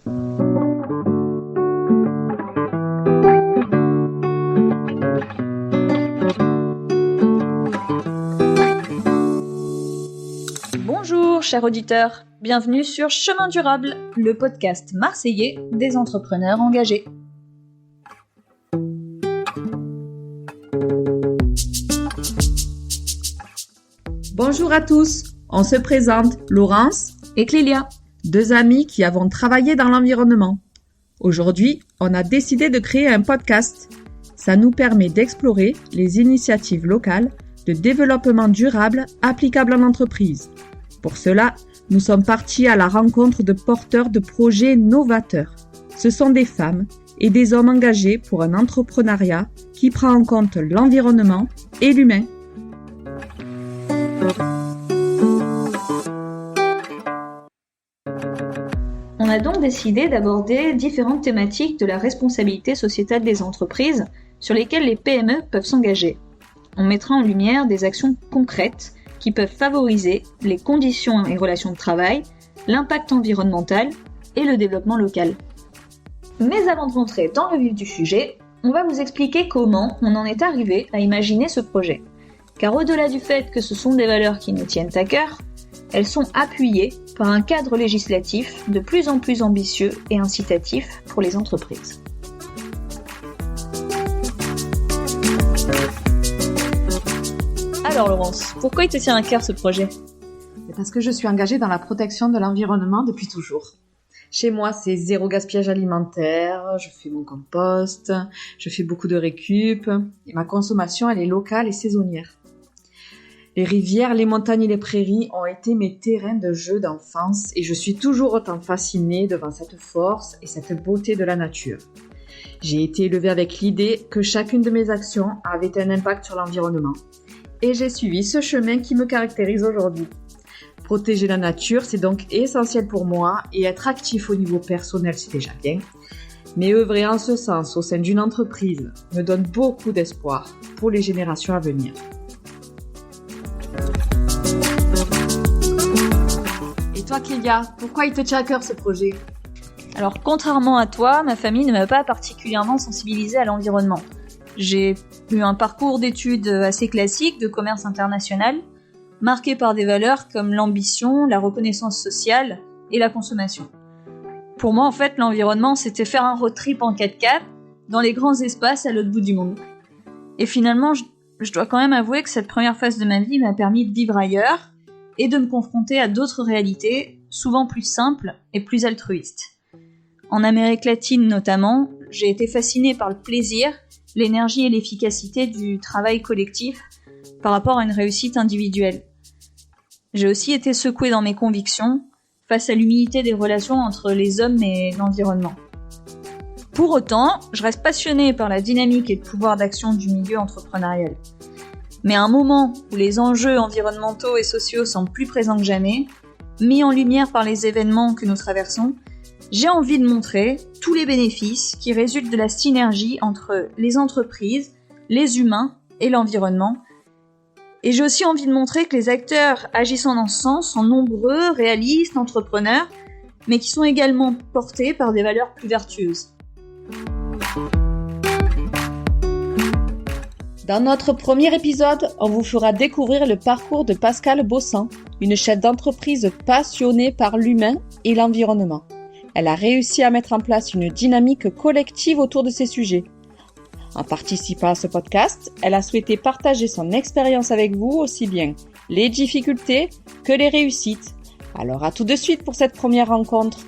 Bonjour chers auditeurs, bienvenue sur Chemin Durable, le podcast marseillais des entrepreneurs engagés. Bonjour à tous, on se présente Laurence Et Clélia, deux amies qui avons travaillé dans l'environnement. Aujourd'hui, on a décidé de créer un podcast. Ça nous permet d'explorer les initiatives locales de développement durable applicables en entreprise. Pour cela, nous sommes partis à la rencontre de porteurs de projets novateurs. Ce sont des femmes et des hommes engagés pour un entrepreneuriat qui prend en compte l'environnement et l'humain. on a donc décidé d'aborder différentes thématiques de la responsabilité sociétale des entreprises sur lesquelles les PME peuvent s'engager. On mettra en lumière des actions concrètes qui peuvent favoriser les conditions et relations de travail, l'impact environnemental et le développement local. Mais avant de rentrer dans le vif du sujet, on va vous expliquer comment on en est arrivé à imaginer ce projet. Car au-delà du fait que ce sont des valeurs qui nous tiennent à cœur, elles sont appuyées par un cadre législatif de plus en plus ambitieux et incitatif pour les entreprises. Alors Laurence, pourquoi il te tient à cœur ce projet ? Parce que je suis engagée dans la protection de l'environnement depuis toujours. Chez moi, c'est zéro gaspillage alimentaire, je fais mon compost, je fais beaucoup de récup, et ma consommation, elle est locale et saisonnière. Les rivières, les montagnes et les prairies ont été mes terrains de jeu d'enfance et je suis toujours autant fascinée devant cette force et cette beauté de la nature. J'ai été élevée avec l'idée que chacune de mes actions avait un impact sur l'environnement. Et j'ai suivi ce chemin qui me caractérise aujourd'hui. Protéger la nature, c'est donc essentiel pour moi et être actif au niveau personnel, c'est déjà bien. Mais œuvrer en ce sens au sein d'une entreprise me donne beaucoup d'espoir pour les générations à venir. Et toi Clélia, pourquoi il te tient à cœur ce projet ? Alors contrairement à toi, ma famille ne m'a pas particulièrement sensibilisée à l'environnement. J'ai eu un parcours d'études assez classique de commerce international, marqué par des valeurs comme l'ambition, la reconnaissance sociale et la consommation. Pour moi, en fait, l'environnement, c'était faire un road trip en 4x4 dans les grands espaces à l'autre bout du monde. Et finalement, je dois quand même avouer que cette première phase de ma vie m'a permis de vivre ailleurs et de me confronter à d'autres réalités, souvent plus simples et plus altruistes. En Amérique latine notamment, j'ai été fascinée par le plaisir, l'énergie et l'efficacité du travail collectif par rapport à une réussite individuelle. J'ai aussi été secouée dans mes convictions face à l'humilité des relations entre les hommes et l'environnement. Pour autant, je reste passionnée par la dynamique et le pouvoir d'action du milieu entrepreneurial. Mais à un moment où les enjeux environnementaux et sociaux sont plus présents que jamais, mis en lumière par les événements que nous traversons, j'ai envie de montrer tous les bénéfices qui résultent de la synergie entre les entreprises, les humains et l'environnement. Et j'ai aussi envie de montrer que les acteurs agissant dans ce sens sont nombreux, réalistes, entrepreneurs, mais qui sont également portés par des valeurs plus vertueuses. Dans notre premier épisode, on vous fera découvrir le parcours de Pascale Bossan, une chef d'entreprise passionnée par l'humain et l'environnement. Elle a réussi à mettre en place une dynamique collective autour de ces sujets. En participant à ce podcast, elle a souhaité partager son expérience avec vous, aussi bien les difficultés que les réussites. Alors à tout de suite pour cette première rencontre.